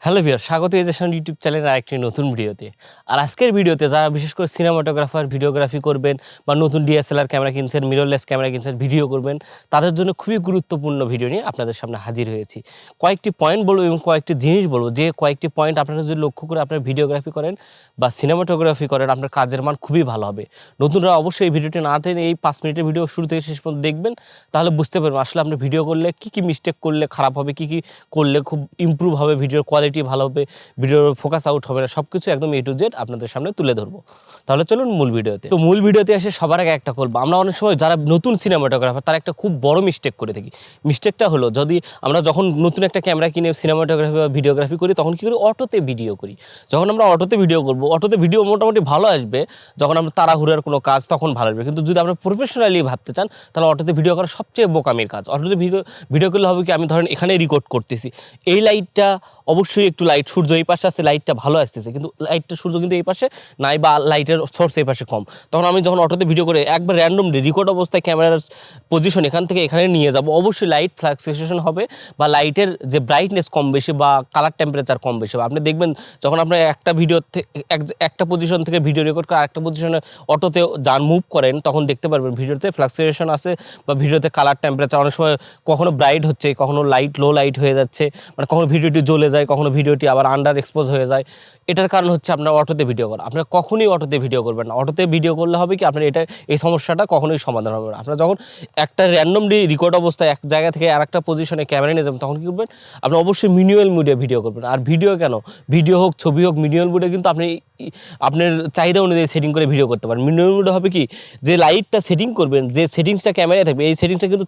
Hello viewer, স্বাগত এজেশন YouTube চ্যানেলের আরেকটি নতুন ভিডিওতে। আর আজকের ভিডিওতে যারা বিশেষ করে সিনেমাটোগ্রাফার, ভিডিওগ্রাফি করবেন বা নতুন ডিএসএলআর ক্যামেরা কিনছেন, মিররলেস ক্যামেরা কিনছেন, ভিডিও করবেন, তাদের জন্য খুবই গুরুত্বপূর্ণ ভিডিও নিয়ে আপনাদের সামনে হাজির হয়েছি। কয়েকটি পয়েন্ট বলবো এবং কয়েকটি জিনিস বলবো, যে কয়েকটি পয়েন্ট আপনারা যদি লক্ষ্য করে আপনার ভিডিওগ্রাফি করেন বা সিনেমাটোগ্রাফি করেন, আপনার কাজের মান খুবই ভালো হবে। নতুনরা অবশ্যই এই ভিডিওটি না টেনে এই 5 মিনিটের ভিডিও শুরু থেকে শেষ পর্যন্ত দেখবেন, তাহলে বুঝতে পারবেন আসলে আপনি ভিডিও করলে কী কী মিস্টেক করলে খারাপ হবে, কী কী করলে খুব ইমপ্রুভ হবে, ভিডিওর কোয়ালিটি ভালো হবে, ভিডিওর ফোকাস আউট হবে না, সব কিছু একদম A to Z আপনাদের সামনে তুলে ধরবো। তাহলে চলুন মূল ভিডিওতে। তো মূল ভিডিওতে এসে সবার আগে একটা করবো, আমরা অনেক সময় যারা নতুন সিনেমাটোগ্রাফার তারা একটা খুব বড় মিস্টেক করে থাকি। মিস্টেকটা হলো, যদি আমরা যখন নতুন একটা ক্যামেরা কিনে সিনেমাটোগ্রাফি বা ভিডিওগ্রাফি করি, তখন কী করি, অটোতে ভিডিও করি। যখন আমরা অটোতে ভিডিও করবো, অটোতে ভিডিও মোটামুটি ভালো আসবে। যখন আমরা তাড়াহুড়ার কোনো কাজ, তখন ভালো আসবে। কিন্তু যদি আমরা প্রফেশনালি ভাবতে চান, তাহলে অটোতে ভিডিও করা সবচেয়ে বোকামির কাজ। অটোতে ভিডিও করলে হবে কি, আমি ধরেন এখানে রেকর্ড করতেছি, এই লাইটটা অবশ্যই একটু লাইট, সূর্য এই পাশে আসছে, লাইটটা ভালো আসতেছে, কিন্তু লাইটটা সূর্য কিন্তু এই পাশে নাই বা লাইটের সোর্স এই পাশে কম। তখন আমি যখন অটোতে ভিডিও করে একবার র্যান্ডমলি রেকর্ড অবস্থায় ক্যামেরার পজিশন এখান থেকে এখানে নিয়ে যাব, অবশ্যই লাইট ফ্লাকচুয়েশন হবে বা লাইটের যে ব্রাইটনেস কম বেশি বা কালার টেম্পারেচার কম বেশি হবে। আপনি দেখবেন যখন আপনার একটা ভিডিও একটা পজিশন থেকে ভিডিও রেকর্ড করে আরেকটা পজিশনে অটোতে যান মুভ করেন, তখন দেখতে পারবেন ভিডিওতে ফ্লাকচুয়েশন আছে বা ভিডিওতে কালার টেম্পারেচার অনেক সময় কখনো ব্রাইট হচ্ছে, কখনো লাইট লো লাইট হয়ে যাচ্ছে, মানে কখনো ভিডিওটি জ্বলে যায়, কখনো ভিডিওটি আবার আন্ডার এক্সপোজ হয়ে যায়। এটার কারণ হচ্ছে আপনার অটোতে ভিডিও করা। আপনার কখনোই অটোতে ভিডিও করবেন না। অটোতে ভিডিও করলে হবে কি, আপনার এই সমস্যাটা কখনোই সমাধান হবে না। আপনার যখন একটা র্যান্ডমলি রেকর্ড অবস্থায় এক জায়গা থেকে আরেকটা পজিশনে ক্যামেরা নিয়ে যাবেন, তখন কী করবেন, আপনি অবশ্যই মিনিমাল মোডে ভিডিও করবেন। আর ভিডিও কেন, ভিডিও হোক ছবি হোক, মিনিমাল মোডে কিন্তু আপনি আপনার চাহিদা অনুযায়ী সেটিং করে ভিডিও করতে পারেন। মিনিমাল মোডে হবে কি, যে লাইটটা সেটিং করবেন, যে সেটিংসটা ক্যামেরায় থাকবে, এই সেটিংসটা কিন্তু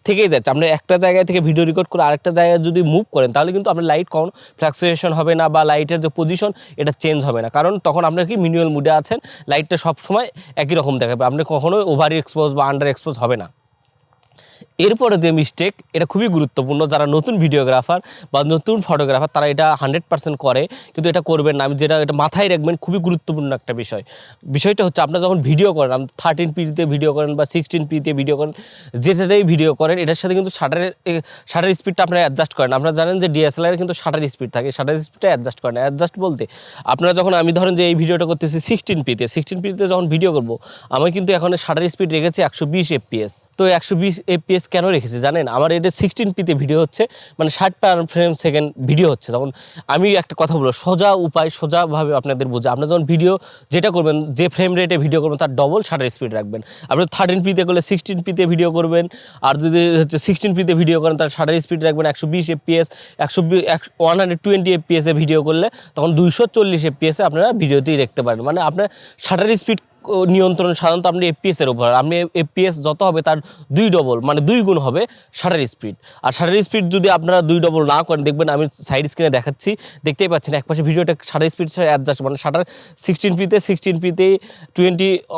থেকেই যাচ্ছে। আপনি একটা জায়গায় থেকে ভিডিও রেকর্ড করে আরেকটা জায়গায় যদি মুভ করেন, তাহলে কিন্তু আপনার লাইট কখনো ফ্লাকচুয়েশন হবে না বা লাইটের যে পজিশন এটা চেঞ্জ হবে না। কারণ তখন আপনার কি মিনিমাল মুডে আছেন, লাইটটা সবসময় একই রকম দেখাবে, আপনি কখনোই ওভার এক্সপোজ বা আন্ডার এক্সপোজ হবে না। এরপরে যে মিস্টেক, এটা খুবই গুরুত্বপূর্ণ, যারা নতুন ভিডিওগ্রাফার বা নতুন ফটোগ্রাফার তারা এটা 100% করে, কিন্তু এটা করবেন না। আমি যেটা এটা মাথায় রাখবেন, খুবই গুরুত্বপূর্ণ একটা বিষয়টা হচ্ছে, আপনারা যখন ভিডিও করেন, 13p-তে ভিডিও করেন বা 16p-তে ভিডিও করেন, যেটাতেই ভিডিও করেন, এটার সাথে কিন্তু শাটার স্পিডটা আপনারা অ্যাডজাস্ট করেন। আপনারা জানেন যে ডিএসএলআর কিন্তু শাটার স্পিড থাকে, শাটার স্পিডটা অ্যাডজাস্ট করেন। অ্যাডজাস্ট বলতে আপনারা যখন, আমি ধরেন যে এই ভিডিওটা করতেছি 16p-তে যখন ভিডিও করব, আমি কিন্তু এখন শাটার স্পিড রেখেছি 120 fps। তো 120 fps কেন রেখেছি জানেন? আমার এটা 16p-তে ভিডিও হচ্ছে, মানে 60 ফ্রেম সেকেন্ড ভিডিও হচ্ছে। যখন আমি একটা কথা বলবো, সোজাভাবে আপনাদের বোঝা, আপনার যখন ভিডিও যেটা করবেন, যে ফ্রেম রেটে ভিডিও করবেন তার ডবল শাটার স্পিড রাখবেন। আপনি 13p-তে করলে 16p-তে ভিডিও করবেন, আর যদি হচ্ছে 16p-তে ভিডিও করেন তার শাটার স্পিড রাখবেন 120 fps। 120 fps-এ ভিডিও করলে তখন 240 fps-এ আপনারা ভিডিওটি দেখতে পারেন। মানে আপনার শাটার স্পিড নিয়ন্ত্রণ সাধারণত আপনি এফপিএসের উপর, আপনি এফপিএস যত হবে তার 2 ডবল, মানে 2 গুণ হবে শাটার স্পিড। আর শাটার স্পিড যদি আপনারা 2 ডবল না করেন, দেখবেন আমি সাইড স্ক্রিনে দেখাচ্ছি, দেখতেই পাচ্ছেন একপাশে ভিডিওটা শাটার স্পিড অ্যাডজাস্ট, মানে শাটার 16p-তে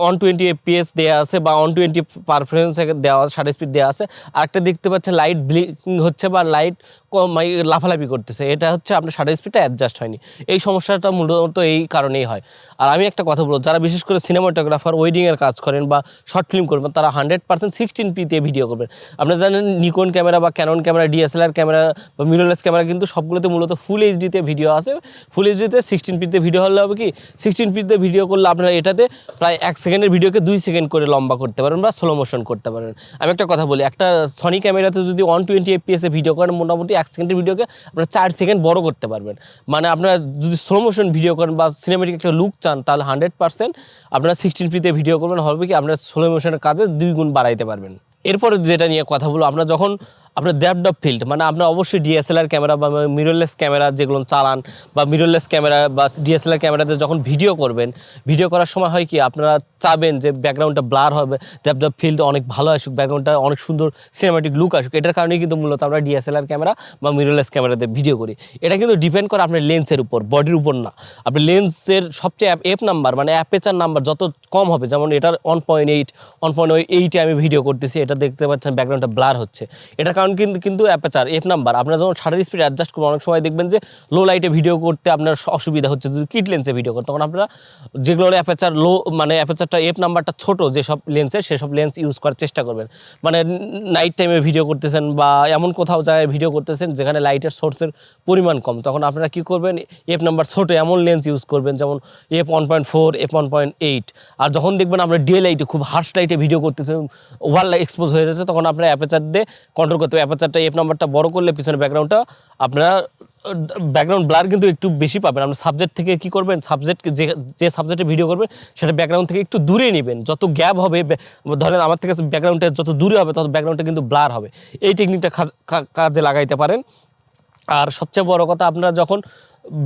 120 fps দেওয়া আছে বা 120 পার ফ্রেম সেকেন্ড দেওয়া আছে, শাটার স্পিড দেওয়া আছে। আরেকটা দেখতে পাচ্ছেন লাইট ব্লিঙ্কিং হচ্ছে বা লাইট লাফালাফি করতেছে, এটা হচ্ছে আপনার শাটার স্পিডটা অ্যাডজাস্ট হয়নি। এই সমস্যাটা মূলত এই কারণেই হয়। আর আমি একটা কথা বলবো, যারা বিশেষ করে সিনেমাটোগ্রাফার, ওয়েডিংয়ের কাজ করেন বা শর্ট ফিল্ম করবেন, তারা 100% 16p-তে ভিডিও করবেন। আপনারা জানেন নিকন ক্যামেরা বা ক্যানন ক্যামেরা, ডিএসএলআর ক্যামেরা বা মিররলেস ক্যামেরা কিন্তু সবগুলোতে মূলত ফুল এইচডিতে ভিডিও আছে। ফুল এইচডিতে 16p-তে ভিডিও হলে হবে কি, 16p-তে ভিডিও করলে আপনারা এটাতে প্রায় 1 সেকেন্ডের ভিডিওকে 2 সেকেন্ড করে লম্বা করতে পারেন বা স্লো মোশন করতে পারেন। আমি একটা কথা বলি, একটা সনি ক্যামেরাতে যদি 120 fps-এ ভিডিও করেন, মোটামুটি 1 সেকেন্ডের ভিডিওকে আপনারা 4 সেকেন্ড বড় করতে পারবেন। মানে আপনারা যদি স্লো মোশন ভিডিও করেন বা সিনেমেটিক একটা লুক চান, তাহলে 100% আপনারা 16p-তে ভিডিও করবেন, হবে কি আপনার স্লো মোশনের কাজে 2 গুণ বাড়াইতে পারবেন। এরপরে যেটা নিয়ে কথা বলবো, আমরা যখন আপনার ডেপথ অফ ফিল্ড, মানে আপনার অবশ্যই ডিএসএলআর ক্যামেরা বা মিররলেস ক্যামেরা যেগুলো চালান বা মিররলেস ক্যামেরা বা ডিএসএলআর ক্যামেরাতে যখন ভিডিও করবেন, ভিডিও করার সময় হয় কি, আপনারা চাবেন যে ব্যাকগ্রাউন্ডটা ব্লার হবে, ডেপথ অফ ফিল্ড অনেক ভালো আসুক, ব্যাকগ্রাউন্ডটা অনেক সুন্দর সিনেমেটিক লুক আসুক। এটার কারণেই কিন্তু মূলত আমরা ডিএসএলআর ক্যামেরা বা মিররলেস ক্যামেরাতে ভিডিও করি। এটা কিন্তু ডিপেন্ড করে আপনার লেন্সের উপর, বডির উপর না। আপনি লেন্সের সবচেয়ে এফ নাম্বার, মানে অ্যাপেচার নাম্বার যত কম হবে, যেমন এটার 1.8-এ আমি ভিডিও করতেছি, এটা দেখতে পাচ্ছেন ব্যাকগ্রাউন্ডটা ব্লার হচ্ছে। এটার কারণ কারণ কিন্তু অ্যাপারচার এফ নাম্বার আপনারা যখন শাটার স্পিড অ্যাডজাস্ট করবেন অনেক সময় দেখবেন যে লো লাইটে ভিডিও করতে আপনার অসুবিধা হচ্ছে, যদি কিট লেন্সে ভিডিও করেন তখন আপনারা যেগুলো অ্যাপারচার লো মানে অ্যাপারচারটা এফ নাম্বারটা ছোটো যেসব লেন্সের সেসব লেন্স ইউজ করার চেষ্টা করবেন। মানে নাইট টাইমে ভিডিও করতেছেন বা এমন কোথাও জায়গায় ভিডিও করতেছেন যেখানে লাইটের সোর্সের পরিমাণ কম, তখন আপনারা কী করবেন এফ নাম্বার ছোটো এমন লেন্স ইউজ করবেন, যেমন f1.4 f1.8। আর যখন দেখবেন আমরা ডে লাইটে খুব হার্শ লাইটে ভিডিও করতেছেন ওভার এক্সপোজ হয়ে যাচ্ছে, তখন আপনারা অ্যাপারচার দিয়ে কন্ট্রোল করতে হবে। অ্যাপারচারটা এফ নাম্বারটা বড় করলে পিছনে ব্যাকগ্রাউন্ডটা আপনারা ব্যাকগ্রাউন্ড ব্লার কিন্তু একটু বেশি পাবেন। আপনার সাবজেক্ট থেকে কী করবেন, সাবজেক্ট যে সাবজেক্টে ভিডিও করবেন সেটা ব্যাকগ্রাউন্ড থেকে একটু দূরে নেবেন। যত গ্যাপ হবে, ধরেন আমার থেকে ব্যাকগ্রাউন্ডটা যত দূরে হবে তত ব্যাকগ্রাউন্ডটা কিন্তু ব্লার হবে। এই টেকনিকটা কাজে লাগাইতে পারেন। আর সবচেয়ে বড় কথা, আপনারা যখন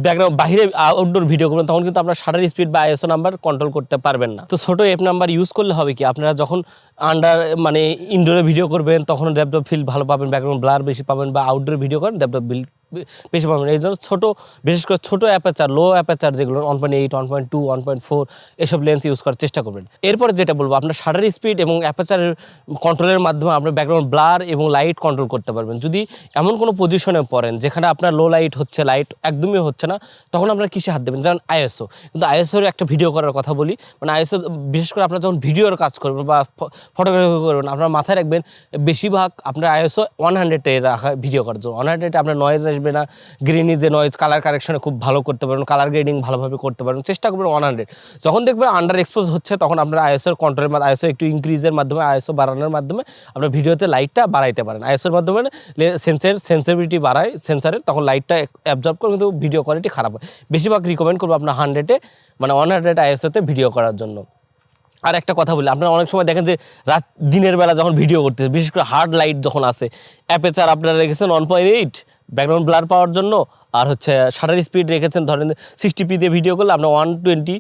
ব্যাকগ্রাউন্ড বাইরে আউটডোর ভিডিও করবেন তখন কিন্তু আপনার শাটার স্পিড বা আইএসও নাম্বার কন্ট্রোল করতে পারবেন না। তো ছোটো এফ নাম্বার ইউজ করলে হবে কি, আপনারা যখন মানে ইনডোরে ভিডিও করবেন তখন ডেপথ অফ ফিল্ড ভালো পাবেন, ব্যাকগ্রাউন্ড ব্লার বেশি পাবেন, বা আউটডোরে ভিডিও করেন ডেপথ অফ ফিল্ড বেশি পাবেন। এই জন্য ছোটো, বিশেষ করে ছোটো অ্যাপারচার, লো অ্যাপারচার যেগুলো 1.8 1.2 1.4 এসব লেন্স ইউজ করার চেষ্টা করবেন। এরপরে যেটা বলবো, আপনার শাটার স্পিড এবং অ্যাপারচারের কন্ট্রোলের মাধ্যমে আপনার ব্যাকগ্রাউন্ড ব্লার এবং লাইট কন্ট্রোল করতে পারবেন। যদি এমন কোনো পজিশনে পড়েন যেখানে আপনার লো লাইট হচ্ছে, লাইট একদমই হচ্ছে না, তখন আপনারা কিসে হাত দেবেন, যেমন আইএসও। কিন্তু আইএসওর একটা ভিডিও করার কথা বলি, মানে আইএসও বিশেষ করে আপনারা যখন ভিডিওর কাজ করবেন বা ফটোগ্রাফি করবেন, আপনারা মাথায় রাখবেন বেশিরভাগ আপনার আইএসও 100-এ রাখা ভিডিও করার জন্য। 100-এ আপনার নয়েজ আসবে না, গ্রিনি যে নয়েজ, কালার কারেকশনে খুব ভালো করতে পারবেন, কালার গ্রেডিং ভালোভাবে করতে পারবেন, চেষ্টা করবেন 100। যখন দেখবেন আন্ডার এক্সপোজ হচ্ছে তখন আপনার আইএসওর কন্ট্রোলের মাধ্যমে, আইএসও একটু ইনক্রিজের মাধ্যমে, আইএসও বাড়ানোর মাধ্যমে আপনার ভিডিওতে লাইটটা বাড়াইতে পারেন। আইএসওর মাধ্যমে সেন্সিটিভিটি বাড়ায় সেন্সারের, তখন লাইটটা অ্যাবজর্ব করে কিন্তু ভিডিও কোয়ালিটি খারাপ হয়। বেশিরভাগ রিকমেন্ড করবো আপনার 100-এ, মানে 100 আইএসওতে ভিডিও করার জন্য। আর একটা কথা বলি, আপনারা অনেক সময় দেখেন যে দিনের বেলা যখন ভিডিও করতেছে, বিশেষ করে হার্ড লাইট যখন আসে, অ্যাপারচার আপনারা রেখেছেন 1.8 ব্যাকগ্রাউন্ড ব্লার পাওয়ার জন্য, আর হচ্ছে শাটার স্পিড রেখেছেন ধরেন 60p দিয়ে ভিডিও করলে আপনার 120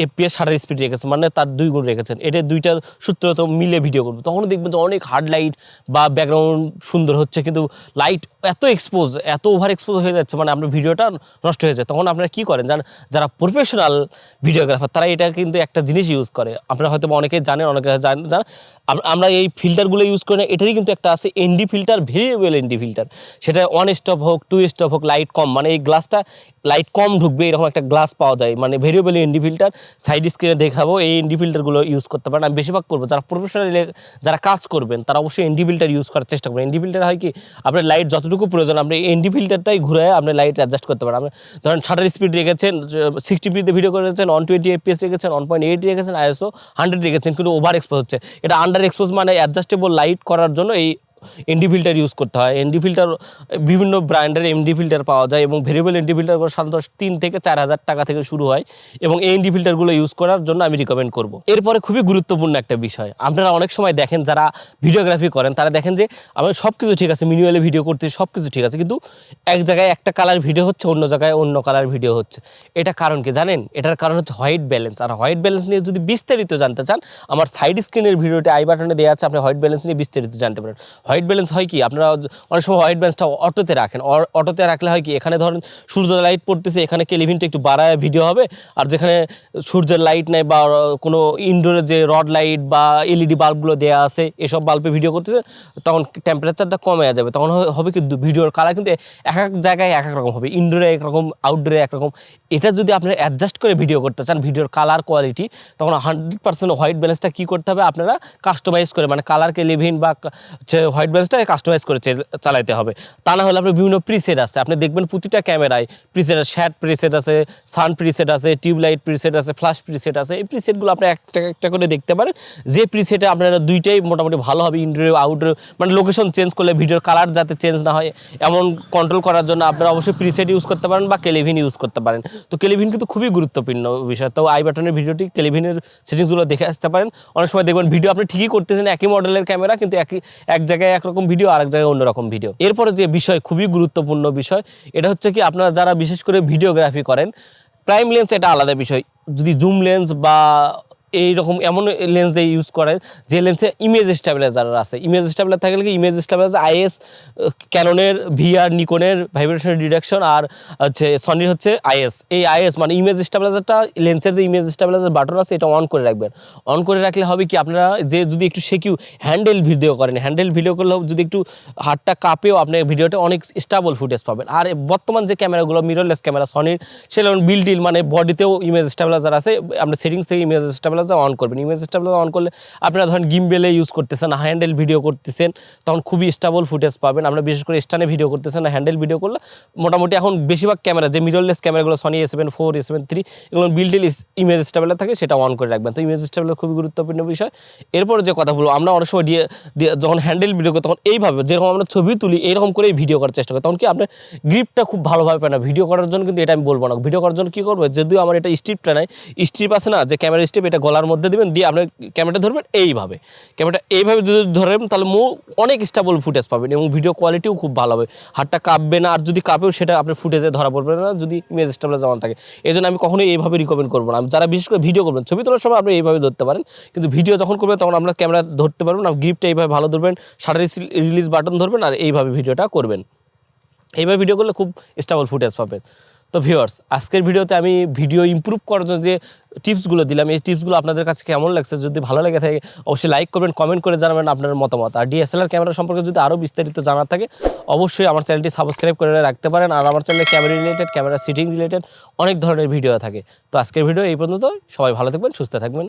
fps শাটার স্পিড রেখেছেন, মানে তার 2 গুণ রেখেছেন। এটা দুইটা সূত্র তো মিলে ভিডিও করবো, তখন দেখবেন যে অনেক হার্ড লাইট বা ব্যাকগ্রাউন্ড সুন্দর হচ্ছে, কিন্তু লাইট এত এক্সপোজ, এত ওভার এক্সপোজ হয়ে যাচ্ছে, মানে আপনার ভিডিওটা নষ্ট হয়ে যায়। তখন আপনারা কী করেন, যারা প্রফেশনাল ভিডিওগ্রাফার তারা এটা কিন্তু একটা জিনিস ইউজ করে, আপনারা হয়তো অনেকে জানেন, অনেকে জানেন। আমরা এই ফিল্টারগুলো ইউজ করি না, এটারই কিন্তু একটা আছে ND filter, variable ND filter. সেটা 1 স্টপ হোক 2 স্টপ হোক, লাইট কম, মানে এই গ্লাসটা লাইট কম ঢুকবে এরকম একটা গ্লাস পাওয়া যায়, মানে ভেরিয়েবল এনডি ফিল্টার। সাইড স্ক্রিনে দেখাবো, এই এনডি ফিল্টারগুলো ইউজ করতে পারেন। আমি বেশিরভাগ করবো, যারা প্রফেশনাল যারা কাজ করবেন তারা অবশ্যই এনডি ফিল্টার ইউজ করার চেষ্টা করবেন। এনডি ফিল্টার হয় কি, আপনার লাইট যতটুকু প্রয়োজন আপনি এনডি ফিল্টারটাই ঘুরে আপনি লাইট অ্যাডজাস্ট করতে পারেন। আপনি ধরেন শাটার স্পিড রেখেছেন 60pতে ভিডিও করেছেন, 120 fps রেখেছেন, 1.8 রেখেছেন, আইএসও 100 রেখেছেন, কিন্তু ওভার এক্সপোজ হচ্ছে। এটা আন্ডার এক্সপোজ, মানে অ্যাডজাস্টেবল লাইট করার জন্য এই এনডি ফিল্টার ইউজ করতে হয়। এনডি ফিল্টার বিভিন্ন ব্র্যান্ডের এনডি ফিল্টার পাওয়া যায়, এবং ভেরিয়েবল এনডি ফিল্টারগুলো সাধারণত 3 থেকে 4,000 টাকা থেকে শুরু হয়, এবং এই এনডি ফিল্টারগুলো ইউজ করার জন্য আমি রিকমেন্ড করব। এরপরে খুবই গুরুত্বপূর্ণ একটা বিষয়, আপনারা অনেক সময় দেখেন যারা ভিডিওগ্রাফি করেন তারা দেখেন যে আমার সব কিছু ঠিক আছে, ম্যানুয়ালি ভিডিও করতে সব কিছু ঠিক আছে, কিন্তু এক জায়গায় একটা কালার ভিডিও হচ্ছে, অন্য জায়গায় অন্য কালার ভিডিও হচ্ছে। এটা কারণ কি জানেন? এটার কারণ হচ্ছে হোয়াইট ব্যালেন্স। আর হোয়াইট ব্যালেন্স নিয়ে যদি বিস্তারিত জানতে চান, আমার সাইড স্ক্রিনের ভিডিওতে আই বাটনে দেওয়া আছে, আপনি হোয়াইট ব্যালেন্স নিয়ে বিস্তারিত জানতে পারেন। হোয়াইট ব্যালেন্স হয় কি, আপনারা অনেক সময় হোয়াইট ব্যালেন্সটা অটোতে রাখেন, অটোতে রাখলে হয় কি, এখানে ধরেন সূর্যের লাইট পড়তেছে, এখানে কেলিভিনটা একটু বাড়ায় ভিডিও হবে, আর যেখানে সূর্যের লাইট নেই বা কোনো ইনডোরের যে রড লাইট বা এলইডি বাল্বগুলো দেওয়া আছে এসব বাল্বে ভিডিও করতেছে, তখন টেম্পারেচারটা কমে যাবে। তখন হবে কি, ভিডিওর কালার কিন্তু এক এক জায়গায় এক এক রকম হবে, ইনডোরে একরকম, আউটডোরে একরকম। এটা যদি আপনারা অ্যাডজাস্ট করে ভিডিও করতে চান, ভিডিওর কালার কোয়ালিটি, তখন 100% হোয়াইট ব্যালেন্সটা কী করতে হবে, আপনারা কাস্টমাইজ করে, মানে কালার কেলিভিন বা হোয়াইট ব্যালেন্সটা কাস্টমাইজ করে চালাইতে হবে। তা না হলে আপনার বিভিন্ন প্রিসেট আছে, আপনি দেখবেন প্রতিটা ক্যামেরায় প্রিসেট আছে, শ্যাট প্রিসেট আছে, সান প্রিসেট আছে, টিউবলাইট প্রিসেট আছে, ফ্ল্যাশ প্রিসেট আছে। এই প্রিসেটগুলো আপনি একটা একটা করে দেখতে পারেন, যে প্রিসেটে আপনারা দুইটাই মোটামুটি ভালো হবে, ইনডোর আউটডোর, মানে লোকেশন চেঞ্জ করলে ভিডিওর কালার যাতে চেঞ্জ না হয় এমন কন্ট্রোল করার জন্য আপনারা অবশ্যই প্রিসেট ইউজ করতে পারেন বা কেলিভিন ইউজ করতে পারেন। তো কেলিভিন কিন্তু খুবই গুরুত্বপূর্ণ বিষয়। তো আই বাটনের ভিডিওটি কেলিভিনের সেটিংসগুলো দেখে আসতে পারেন। অনেক সময় দেখবেন ভিডিও আপনি ঠিকই করতেছেন, একই মডেলের ক্যামেরা, কিন্তু এক জায়গায় একরকম ভিডিও, আরেক জায়গায় অন্যরকম ভিডিও। এরপরে যে বিষয়, খুবই গুরুত্বপূর্ণ বিষয়, এটা হচ্ছে কি, আপনারা যারা বিশেষ করে ভিডিওগ্রাফি করেন, প্রাইম লেন্স এটা আলাদা বিষয়, যদি জুম লেন্স বা এইরকম এমন লেন্স দিয়ে ইউজ করে যে লেন্সে ইমেজ স্টেবিলাইজার আছে। ইমেজ স্টেবিলাইজার থাকলে কি ইমেজ স্টেবিলাইজার আইএস, ক্যাননের ভিআর, নিকনের ভাইব্রেশন ডিটেকশন, আর হচ্ছে সনির হচ্ছে আইএস। এই আইএস মানে ইমেজ স্টেবিলাইজারটা, লেন্সের যে ইমেজ স্টেবিলাইজার বাটন আছে এটা অন করে রাখবেন। অন করে রাখলে হবে কি আপনারা যে যদি একটু সেকিউ হ্যান্ডেল ভিডিও করেন, হ্যান্ডেল ভিডিও করলেও যদি একটু হাতটা কাঁপেও আপনি ভিডিওটা অনেক স্টেবল ফুটেজ পাবেন। আর বর্তমান যে ক্যামেরাগুলো মিররলেস ক্যামেরা সনির, সেটা বিল্ট ইন মানে বডিতেও ইমেজ স্টেবিলাইজার আছে। আপনার সেটিংস থেকে ইমেজ স্টেবিলাইজার অন করবেন। ইমেজ স্টেবিলাইজার অন করলে আপনারা ধরেন গিম্বেলে ইউজ করতেছেন, হ্যান্ডেল ভিডিও করতেছেন, তখন খুবই স্টেবল ফুটেজ পাবেন। আমরা বিশেষ করে স্ট্যান্ডে ভিডিও করতেছেন না, হ্যান্ডেল ভিডিও করলে মোটামুটি এখন বেশিরভাগ ক্যামেরা যে মিররলেস ক্যামেরাগুলো Sony A7 IV, A7 III এগুলো বিল্ট ইন ইমেজ স্টেবিলাইজার থাকে, সেটা অন করে রাখবেন। তো ইমেজ স্টেবিলাইজার খুবই গুরুত্বপূর্ণ বিষয়। এরপরে যে কথা বলবো, আমরা অনেক সময় যখন হ্যান্ডেল ভিডিও করি তখন এইভাবে যেরকম আমরা ছবি তুলি এইরকম করেই ভিডিও করার চেষ্টা করি, তখন কি আপনার গ্রিপটা খুব ভালোভাবে পায় না। ভিডিও করার জন্য কিন্তু এটা আমি বলবো না। ভিডিও করার জন্য কী করবো, যদিও আমার এটা স্ট্রিপটা নাই, স্ট্রিপ আছে না যে ক্যামেরা স্ট্রিপ, এটা গলার মধ্যে দেবেন, দিয়ে আপনার ক্যামেরাটা ধরবেন এইভাবে। ক্যামেরাটা এইভাবে যদি ধরেন তাহলে অনেক স্টেবল ফুটেজ পাবেন এবং ভিডিও কোয়ালিটিও খুব ভালো হবে। হাতটা কাঁপবে না, আর যদি কাঁপেও সেটা আপনার ফুটেজে ধরা পড়বে না যদি ইমেজ স্টেবিলাইজার অন থাকে। এই জন্য আমি কখনোই এইভাবে রিকমেন্ড করবো না। যারা বিশেষ করে ভিডিও করবেন, ছবি তোলার সময় আপনি এইভাবে ধরতে পারেন, কিন্তু ভিডিও যখন করবেন তখন আপনার ক্যামেরা ধরতে পারবেন না, গ্রিপটা এইভাবে ভালো ধরবেন, শাটার রিলিজ বাটন ধরবেন, আর এইভাবে ভিডিওটা করবেন। এইভাবে ভিডিও করলে খুব স্টেবল ফুটেজ পাবেন। তো ভিউয়ার্স, আজকের ভিডিওতে আমি ভিডিও ইমপ্রুভ করার জন্য যে টিপসগুলো দিলাম, এই টিপসগুলো আপনাদের কাছে কেমন লাগছে, যদি ভালো লেগে থাকে অবশ্যই লাইক করবেন, কমেন্ট করে জানাবেন আপনার মতামত। আর ডিএসএলআর ক্যামেরা সম্পর্কে যদি আরও বিস্তারিত জানার থাকে অবশ্যই আমার চ্যানেলটি সাবস্ক্রাইব করে রাখতে পারেন। আর আমার চ্যানেলে camera related, camera setting related অনেক ধরনের ভিডিও থাকে। তো আজকের ভিডিও এই পর্যন্ত। সবাই ভালো থাকবেন, সুস্থ থাকবেন।